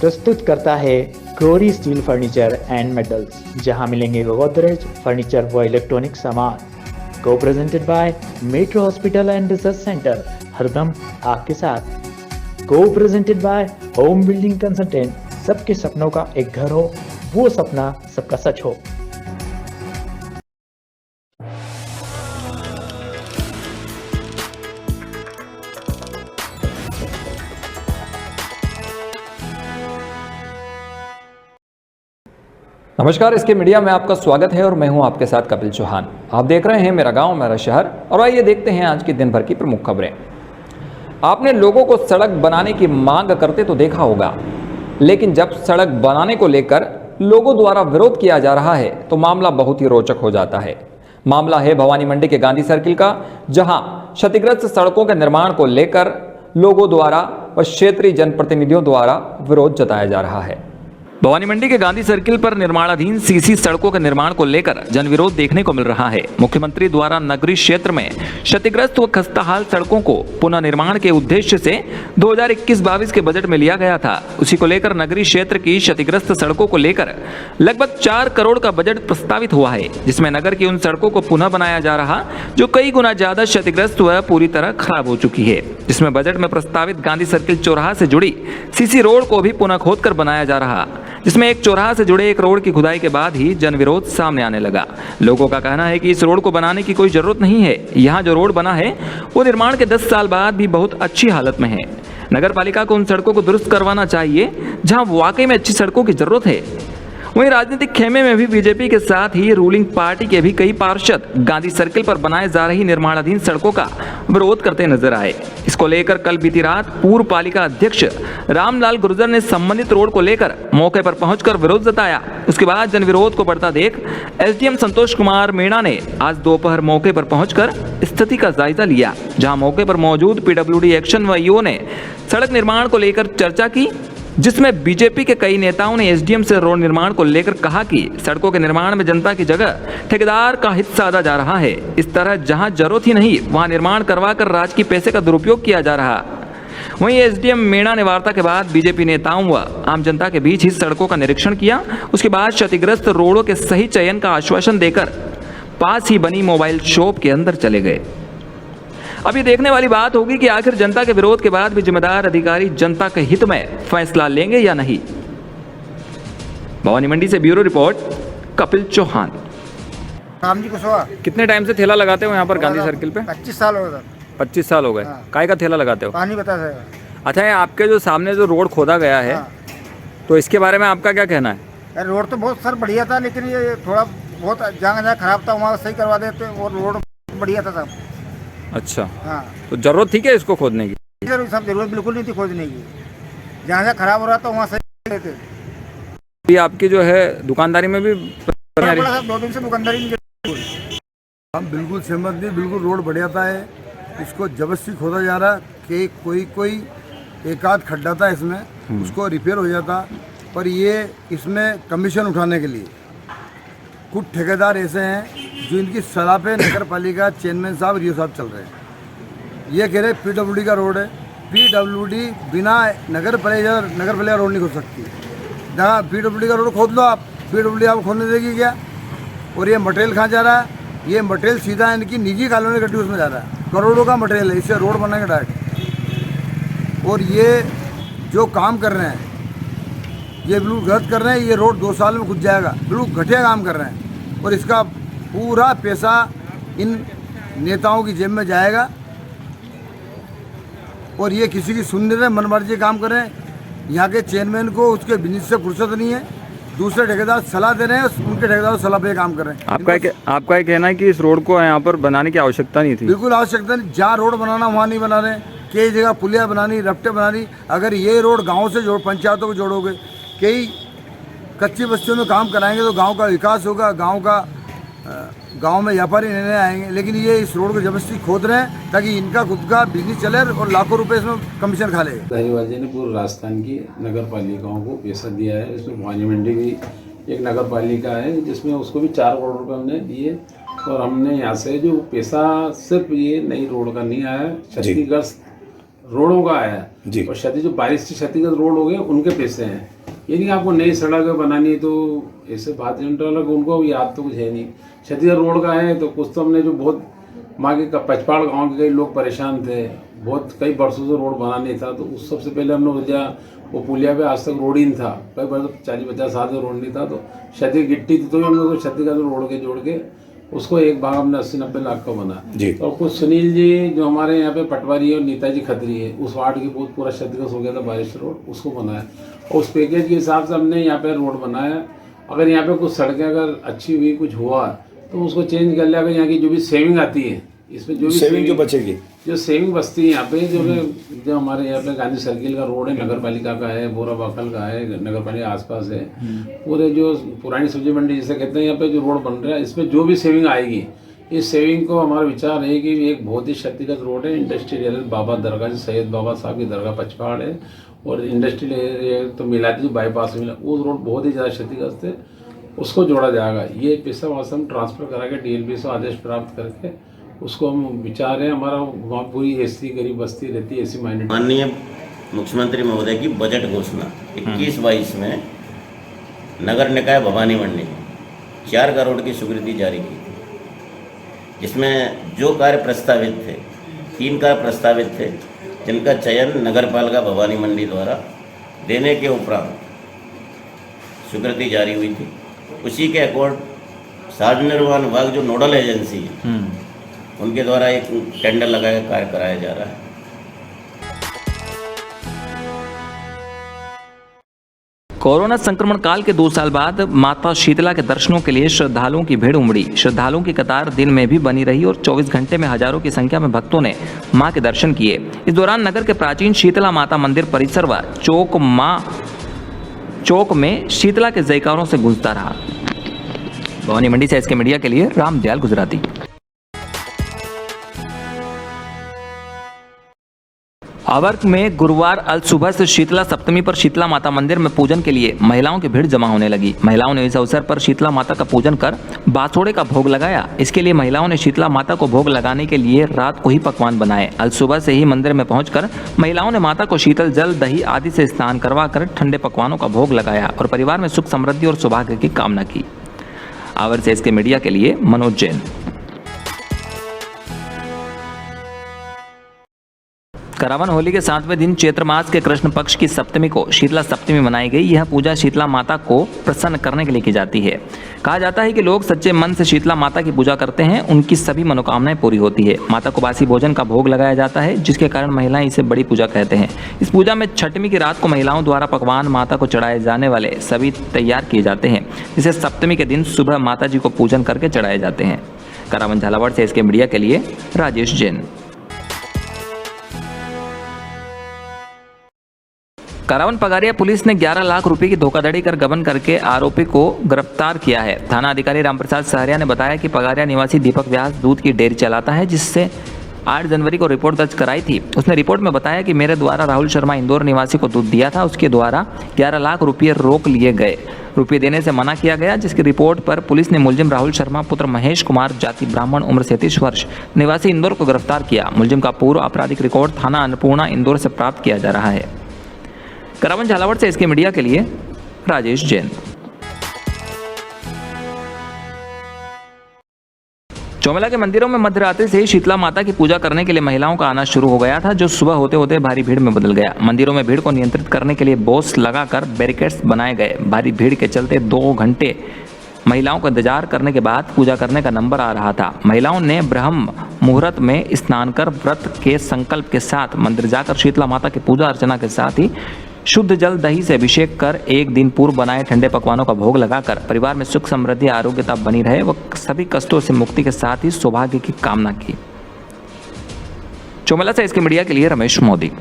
प्रस्तुत करता है Gauri steel furniture and metals, जहां मिलेंगे गोदरेज फर्नीचर व इलेक्ट्रॉनिक सामान। को presented by metro hospital and research centre, हरदम आपके साथ। को presented by home building consultant, सबके सपनों का एक घर हो, वो सपना सबका सच हो। नमस्कार, इसके मीडिया में आपका स्वागत है और मैं हूं आपके साथ कपिल चौहान। आप देख रहे हैं मेरा गांव मेरा शहर, और आइए देखते हैं आज की दिन भर की प्रमुख खबरें। आपने लोगों को सड़क बनाने की मांग करते तो देखा होगा, लेकिन जब सड़क बनाने को लेकर लोगों द्वारा विरोध किया जा रहा है तो मामला बहुत ही रोचक हो जाता है। मामला है भवानी मंडी के गांधी सर्किल का, जहां क्षतिग्रस्त सड़कों के निर्माण को लेकर लोगों द्वारा व क्षेत्रीय जनप्रतिनिधियों द्वारा विरोध जताया जा रहा है। भवानी मंडी के गांधी सर्किल पर निर्माणाधीन सीसी सड़कों के निर्माण को लेकर जनविरोध देखने को मिल रहा है। मुख्यमंत्री द्वारा नगरीय क्षेत्र में क्षतिग्रस्त व खस्ताहाल सड़कों को पुनः निर्माण के उद्देश्य से 2021-22 के बजट में लिया गया था। उसी को लेकर नगरीय क्षेत्र की क्षतिग्रस्त सड़कों को लेकर लगभग 4 करोड़ का बजट प्रस्तावित हुआ है, जिसमें नगर की उन सड़कों को पुनः बनाया जा रहा जो कई गुना ज्यादा क्षतिग्रस्त व पूरी तरह खराब हो चुकी है। जिसमें बजट में प्रस्तावित गांधी सर्किल चौराहा से जुड़ी सीसी रोड को भी पुनः खोदकर बनाया जा रहा, जिसमें एक चौराहा से जुड़े एक रोड की खुदाई के बाद ही जनविरोध सामने आने लगा। लोगों का कहना है कि इस रोड को बनाने की कोई जरूरत नहीं है। यहाँ जो रोड बना है वो निर्माण के 10 साल बाद भी बहुत अच्छी हालत में है। नगर पालिका को उन सड़कों को दुरुस्त करवाना चाहिए जहाँ वाकई में अच्छी सड़कों की जरूरत है। वहीं राजनीतिक खेमे में भी बीजेपी के साथ ही रूलिंग पार्टी के भी कई पार्षद गांधी सर्किल पर बनाए जा रही निर्माणाधीन सड़कों का विरोध करते नजर आए। इसको लेकर कल बीती रात पूर्व पालिका अध्यक्ष रामलाल गुर्जर ने संबंधित रोड को लेकर मौके पर पहुंचकर विरोध जताया। उसके बाद जनविरोध को बढ़ता देख एसडीएम संतोष कुमार मीणा ने आज दोपहर मौके पर पहुंचकर स्थिति का जायजा लिया, जहां मौके पर मौजूद पीडब्ल्यूडी एक्शन व ईओ ने सड़क निर्माण को लेकर चर्चा की, जिसमें बीजेपी के कई नेताओं ने एसडीएम से रोड निर्माण को लेकर कहा कि सड़कों के निर्माण में जनता की जगह ठेकेदार का हित साधा जा रहा है। इस तरह जहां जरूरत ही नहीं वहां निर्माण करवाकर राजकीय पैसे का दुरुपयोग किया जा रहा। वहीं एसडीएम मीणा ने वार्ता के बाद बीजेपी नेताओं व आम जनता के बीच ही सड़कों का निरीक्षण किया। उसके बाद क्षतिग्रस्त रोडों के सही चयन का आश्वासन देकर पास ही बनी मोबाइल शॉप के अंदर चले गए। अब ये देखने वाली बात होगी कि आखिर जनता के विरोध के बाद भी जिम्मेदार अधिकारी जनता के हित में फैसला लेंगे या नहीं। भवानी मंडी से ब्यूरो रिपोर्ट, कपिल चौहान। राम जी कुशवाहा। कितने टाइम से ठेला लगाते हो यहाँ पर गांधी सर्किल पे? 25 साल हो गए। 25 साल हो गए। हाँ। काय का ठेला लगाते हो? पानी बता सर। अच्छा, ये आपके जो सामने जो रोड खोदा गया है, हाँ। तो इसके बारे में आपका क्या कहना है? यार रोड तो बहुत सर बढ़िया था, लेकिन ये थोड़ा बहुत जहाँ खराब था वहाँ सही करवा देते और रोड बढ़िया था सब। अच्छा, हाँ, तो जरूरत थी क्या इसको खोदने की? सर सब जरूरत बिल्कुल नहीं थी खोदने की। जहाँ खराब हो रहा था वहाँ सही देते। ये आपकी जो है दुकानदारी में भी 2 दिन से दुकानदारी नहीं। हम बिल्कुल सहमत नहीं, बिल्कुल रोड बढ़िया था है। इसको जबरदस्ती खोदा जा रहा कि कोई एक आध खड्डा था इसमें, उसको रिपेयर हो जाता, पर ये इसमें कमीशन उठाने के लिए कुछ ठेकेदार ऐसे हैं जो इनकी सलाह पे नगर पालिका चेयरमैन साहब रियो साहब चल रहे हैं। ये कह रहे पीडब्ल्यूडी का रोड है, पीडब्ल्यूडी बिना नगर पालिका रोड नहीं खोद सकती। जहाँ पीडब्ल्यूडी का रोड खोद लो आप, पीडब्ल्यूडी आपको खोदने देगी क्या? और ये मटेरियल कहाँ जा रहा है? ये मटेरियल सीधा इनकी निजी कॉलोनी गड्डी उसमें जा रहा है। करोड़ों का मटेरियल है, इससे रोड बनाएंगे डायरेक्ट। और ये जो काम कर रहे हैं ये बिल्कुल गलत कर रहे हैं। ये रोड 2 साल में खुद जाएगा, बिल्कुल घटिया काम कर रहे हैं। और इसका पूरा पैसा इन नेताओं की जेब में जाएगा। और ये किसी की सुनने रहे, मनमर्जी काम कर रहे हैं। यहाँ के चेयरमैन को उसके बिजनेस से फुर्सत नहीं है, दूसरे ठेकेदार सलाह दे रहे हैं, उनके ठेकेदार सलाह पे काम कर रहे हैं। आपका ये कहना है कि इस रोड को यहाँ पर बनाने की आवश्यकता नहीं थी? बिल्कुल आवश्यकता नहीं। जहाँ रोड बनाना वहाँ नहीं बना रहे। कई जगह पुलिया बनानी, रफ्टे बनानी। अगर ये रोड गाँव से पंचायतों को जोड़ोगे, कई कच्ची बस्तियों में काम कराएंगे तो गांव का विकास होगा, गांव में व्यापारी नए आएंगे। लेकिन ये इस रोड को जबरदस्ती खोद रहे हैं ताकि इनका खुद का बिजनेस चले और लाखों रुपए इसमें कमीशन खा लेगा। धारीवाल जी ने पूरे राजस्थान की नगर पालिकाओं को पैसा दिया है। इसमें भवानी मंडी की एक नगर पालिका है जिसमें उसको भी 4 करोड़ रुपये हमने दिए। और हमने यहाँ से जो पैसा सिर्फ ये नई रोड का नहीं आया, क्षतिग्रस्त रोडों का आया है। और जो बारिश से क्षतिग्रस्त रोड हो गए उनके पैसे हैं। ये नहीं कि आपको नई सड़क बनानी है तो ऐसे बात अलग, उनको याद तो कुछ है नहीं। छत्तीसगढ़ रोड का है तो कुछ तो हमने जो बहुत माँ के पचपाड़ गांव के कई लोग परेशान थे, बहुत कई वर्षों से रोड बना नहीं था, तो उस सबसे पहले हमने सोचा वो पुलिया पे आज तक रोड ही नहीं था, कई वर्ष 40-50 साल से रोड नहीं था, तो क्षति गिट्टी थी तो हमने क्षति का रोड के जोड़ के उसको एक भाग हमने 80-90 लाख का बना जी। और कुछ सुनील जी जो हमारे यहाँ पे पटवारी और नेताजी खत्री है, उस वार्ड की बहुत पूरा क्षतिग्रस्त हो गया था बारिश रोड, उसको बनाया और उस पैकेज के हिसाब से हमने यहाँ पे रोड बनाया। अगर यहाँ पे कुछ सड़कें अगर अच्छी हुई कुछ हुआ तो उसको चेंज कर लिया। अगर यहाँ की जो भी सेविंग आती है इसमें जो भी सेविंग जो बचेगी, जो सेविंग बचती है यहाँ पे, जो हमारे यहाँ पे गांधी सर्किल का रोड है, नगर पालिका का है, बोरा बाकल का है, नगर पालिका आसपास है, पूरे जो पुरानी सब्जी मंडी जिसे कहते हैं यहाँ पे जो रोड बन रहा है इसमें जो भी सेविंग आएगी, इस सेविंग को हमारा विचार है कि एक बहुत ही क्षतिग्रस्त रोड है। इंडस्ट्रियल बाबा दरगाह सैयद बाबा साहब की दरगाह पचपाड़ है और इंडस्ट्रियल एरिया तो मिलाती जो बाईपास मिला वो रोड बहुत ही ज़्यादा क्षतिग्रस्त है, उसको जोड़ा जाएगा। ये पैसा वहाँ से हम ट्रांसफ़र करा के DLP से आदेश प्राप्त करके उसको हम विचार है हमारा वहाँ पूरी ऐसी गरीब बस्ती रहती है, ऐसी माइनॉरिटी। माननीय मुख्यमंत्री महोदय की बजट घोषणा 21-22 में नगर निकाय भवानी मंडी में 4 करोड़ की स्वीकृति जारी की थी, जिसमें जो कार्य प्रस्तावित थे 3 कार्य प्रस्तावित थे, जिनका चयन नगर पालिका भवानी मंडी द्वारा देने के उपरांत स्वीकृति जारी हुई थी। उसी के अकॉर्ड सार्वजनिक निर्माण विभाग जो नोडल एजेंसी है उनके द्वारा एक टेंडर लगाकर कार्य कराया जा रहा है। कोरोना संक्रमण काल के 2 साल बाद माता शीतला के दर्शनों के लिए श्रद्धालुओं की भीड़ उमड़ी। श्रद्धालुओं की कतार दिन में भी बनी रही और 24 घंटे में हजारों की संख्या में भक्तों ने मां के दर्शन किए। इस दौरान नगर के प्राचीन शीतला माता मंदिर परिसर व चौक में शीतला के जयकारों से गूंजता रहा। भवानी मंडी से SK मीडिया के लिए रामदयाल गुजराती। अवर्क में गुरुवार अल सुबह से शीतला सप्तमी पर शीतला माता मंदिर में पूजन के लिए महिलाओं की भीड़ जमा होने लगी। महिलाओं ने इस अवसर पर शीतला माता का पूजन कर बासोड़े का भोग लगाया। इसके लिए महिलाओं ने शीतला माता को भोग लगाने के लिए रात को ही पकवान बनाए। अल सुबह से ही मंदिर में पहुंचकर महिलाओं ने माता को शीतल जल, दही आदि से स्नान करवा कर ठंडे पकवानों का भोग लगाया और परिवार में सुख समृद्धि और सौभाग्य की कामना की। आवर से SK मीडिया के लिए मनोज जैन। करावन होली के 7वें दिन चैत्र मास के कृष्ण पक्ष की सप्तमी को शीतला सप्तमी मनाई गई। यह पूजा शीतला माता को प्रसन्न करने के लिए की जाती है। कहा जाता है कि लोग सच्चे मन से शीतला माता की पूजा करते हैं, उनकी सभी मनोकामनाएं पूरी होती है। माता को बासी भोजन का भोग लगाया जाता है, जिसके कारण महिलाएं इसे बड़ी पूजा कहते हैं। इस पूजा में छठवीं की रात को महिलाओं द्वारा पकवान माता को चढ़ाए जाने वाले सभी तैयार किए जाते हैं, जिसे सप्तमी के दिन सुबह माता जी को पूजन करके चढ़ाए जाते हैं। करावन झालावाड़ से SK मीडिया के लिए राजेश जैन। करावन पगारिया पुलिस ने 11 लाख रुपए की धोखाधड़ी कर गबन करके आरोपी को गिरफ्तार किया है। थाना अधिकारी रामप्रसाद सहरिया ने बताया कि पगारिया निवासी दीपक व्यास दूध की डेयरी चलाता है, जिससे 8 जनवरी को रिपोर्ट दर्ज कराई थी। उसने रिपोर्ट में बताया कि मेरे द्वारा राहुल शर्मा इंदौर निवासी को दूध दिया था, उसके द्वारा 11 लाख रुपये रोक लिए गए। रुपये देने से मना किया गया, जिसकी रिपोर्ट पर पुलिस ने मुलजिम राहुल शर्मा पुत्र महेश कुमार जाति ब्राह्मण उम्र 37 वर्ष निवासी इंदौर को गिरफ्तार किया। मुलजिम का पूर्व आपराधिक रिकॉर्ड थाना अन्नपूर्णा इंदौर से प्राप्त किया जा रहा है। करावन झालावाड़ से SK मीडिया के लिए राजेश जैन। चौमेला के मंदिरों में मध्यरात्रि से ही शीतला माता की पूजा करने के लिए महिलाओं का आना शुरू हो गया था, जो सुबह होते होते भारी भीड़ में बदल गया। मंदिरों में भीड़ को नियंत्रित करने के लिए बोस लगाकर बैरिकेड्स बनाए गए। भारी भीड़ के चलते 2 घंटे महिलाओं को इंतजार करने के बाद पूजा करने का नंबर आ रहा था। महिलाओं ने ब्रह्म मुहूर्त में स्नान कर व्रत के संकल्प के साथ मंदिर जाकर शीतला माता की पूजा अर्चना के साथ ही शुद्ध जल, दही से अभिषेक कर एक दिन पूर्व बनाए ठंडे पकवानों का भोग लगाकर परिवार में सुख समृद्धि आरोग्यता बनी रहे व सभी कष्टों से मुक्ति के साथ ही सौभाग्य की कामना की। चौमेला से SK मीडिया के लिए रमेश मोदी।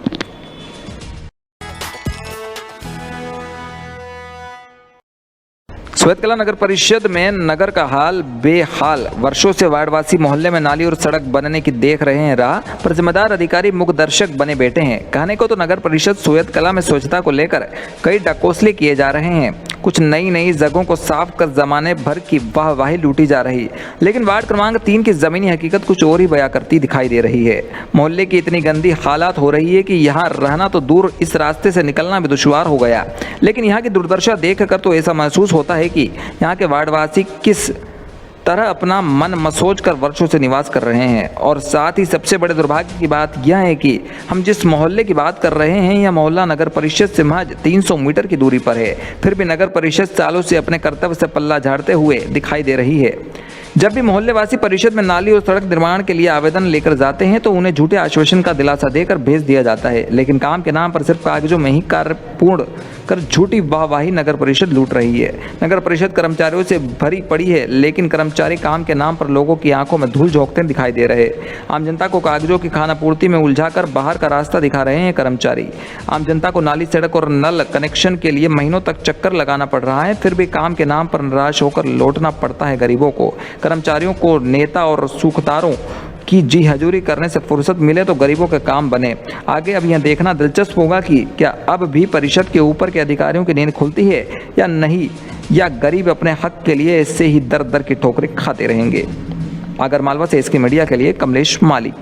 सफेदकला नगर परिषद में नगर का हाल बेहाल। वर्षों से वार्डवासी मोहल्ले में नाली और सड़क बनने की देख रहे हैं राह, पर जिम्मेदार अधिकारी मुख्य दर्शक बने बैठे हैं। कहने को तो नगर परिषद सफेदकला में स्वच्छता को लेकर कई डकोसले किए जा रहे हैं, कुछ नई नई जगहों को साफ कर जमाने भर की वाहवाही लूटी जा रही, लेकिन वार्ड क्रमांक 3 की ज़मीनी हकीकत कुछ और ही बयां करती दिखाई दे रही है। मोहल्ले की इतनी गंदी हालात हो रही है कि यहाँ रहना तो दूर, इस रास्ते से निकलना भी दुश्वार हो गया। लेकिन यहाँ की दुर्दशा देख कर तो ऐसा महसूस होता है कि यहाँ के वार्डवासी किस तरह अपना मन मसोच कर वर्षों से निवास कर रहे हैं। और साथ ही सबसे बड़े दुर्भाग्य की बात यह है कि हम जिस मोहल्ले की बात कर रहे हैं, यह मोहल्ला नगर परिषद से महज 300 मीटर की दूरी पर है। फिर भी नगर परिषद सालों से अपने कर्तव्य से पल्ला झाड़ते हुए दिखाई दे रही है। जब भी मोहल्लेवासी परिषद में नाली और सड़क निर्माण के लिए आवेदन लेकर जाते हैं तो उन्हें झूठे आश्वासन का दिलासा देकर भेज दिया जाता है, लेकिन काम के नाम पर सिर्फ कागजों में ही कार्य पूर्ण कर झूठी वाहवाही नगर परिषद लूट रही है। नगर परिषद कर्मचारियों से भरी पड़ी है, लेकिन कर्मचारी काम के नाम पर लोगों की आंखों में धूल झोंकते दिखाई दे रहे। आम जनता को कागजों की खानापूर्ति में उलझाकर बाहर का रास्ता दिखा रहे हैं कर्मचारी। आम जनता को नाली, सड़क और नल कनेक्शन के लिए महीनों तक चक्कर लगाना पड़ रहा है, फिर भी काम के नाम पर निराश होकर लौटना पड़ता है गरीबों को। कर्मचारियों को नेता और सूखदारों की जी हजूरी करने से फुर्सत मिले तो गरीबों के काम बने। आगे अब यह देखना दिलचस्प होगा कि क्या अब भी परिषद के ऊपर के अधिकारियों की नींद खुलती है या नहीं, या गरीब अपने हक के लिए इससे ही दर दर की ठोकरें खाते रहेंगे। आगर मालवा से इसके मीडिया के लिए कमलेश माली।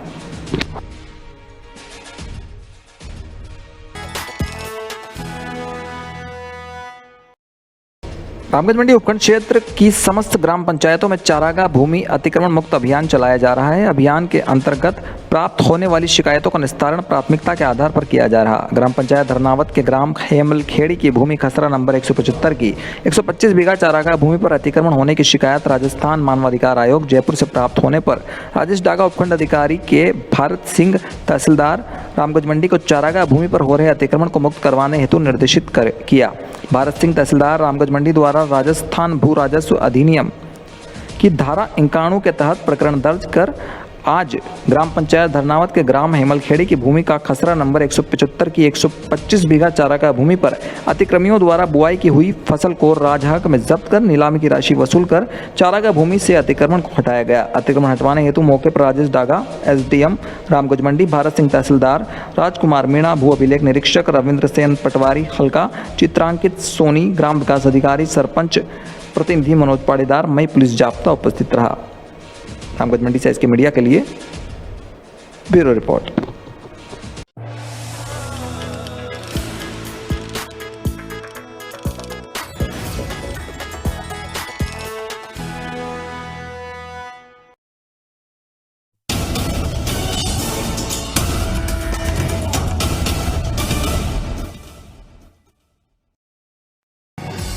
रामगंज मंडी उपखंड क्षेत्र की समस्त ग्राम पंचायतों में चारागाह भूमि अतिक्रमण मुक्त अभियान चलाया जा रहा है। अभियान के अंतर्गत प्राप्त होने वाली शिकायतों का निस्तारण प्राथमिकता के आधार पर किया जा रहा। ग्राम पंचायत धरनावत के ग्राम हेमलखेड़ी की भूमि खसरा नंबर 175 की 125 बीघा चारागाह भूमि पर अतिक्रमण होने की शिकायत राजस्थान मानवाधिकार आयोग जयपुर से प्राप्त होने पर राजेश डागा उपखंड अधिकारी के भारत सिंह तहसीलदार रामगंज मंडी को चारागाह भूमि पर हो रहे अतिक्रमण को मुक्त करवाने हेतु निर्देशित किया। भारत सिंह तहसीलदार रामगंज मंडी द्वारा राजस्थान भू राजस्व अधिनियम की धारा 91 के तहत प्रकरण दर्ज कर आज ग्राम पंचायत धरनावत के ग्राम हेमलखेड़ी की भूमि का खसरा नंबर 175 की 125 बीघा चारागाह भूमि पर अतिक्रमियों द्वारा बुआई की हुई फसल को राजहक में जब्त कर नीलामी की राशि वसूल कर चारागाह भूमि से अतिक्रमण को हटाया गया। अतिक्रमण हटवाने हेतु मौके पर राजेश डागा एसडीएम रामगंज मंडी, भारत सिंह तहसीलदार, राजकुमार मीणा भू अभिलेख निरीक्षक, रविंद्र सेन पटवारी हल्का, चित्रांकित सोनी ग्राम विकास अधिकारी, सरपंच प्रतिनिधि मनोज पाड़ीदार, मई पुलिस जाब्ता उपस्थित रहा। रामगंज मंडी से इसके मीडिया के लिए ब्यूरो रिपोर्ट।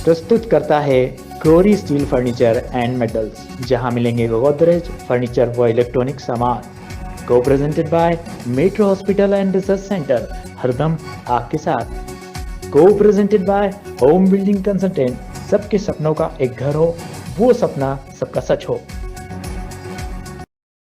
प्रस्तुत करता है Gauri steel furniture and metals, जहां मिलेंगे गोदरेज फर्नीचर व इलेक्ट्रॉनिक सामान। को presented by metro hospital and research centre, हरदम आपके साथ। को presented by home building consultant, सबके सपनों का एक घर हो, वो सपना सबका सच हो।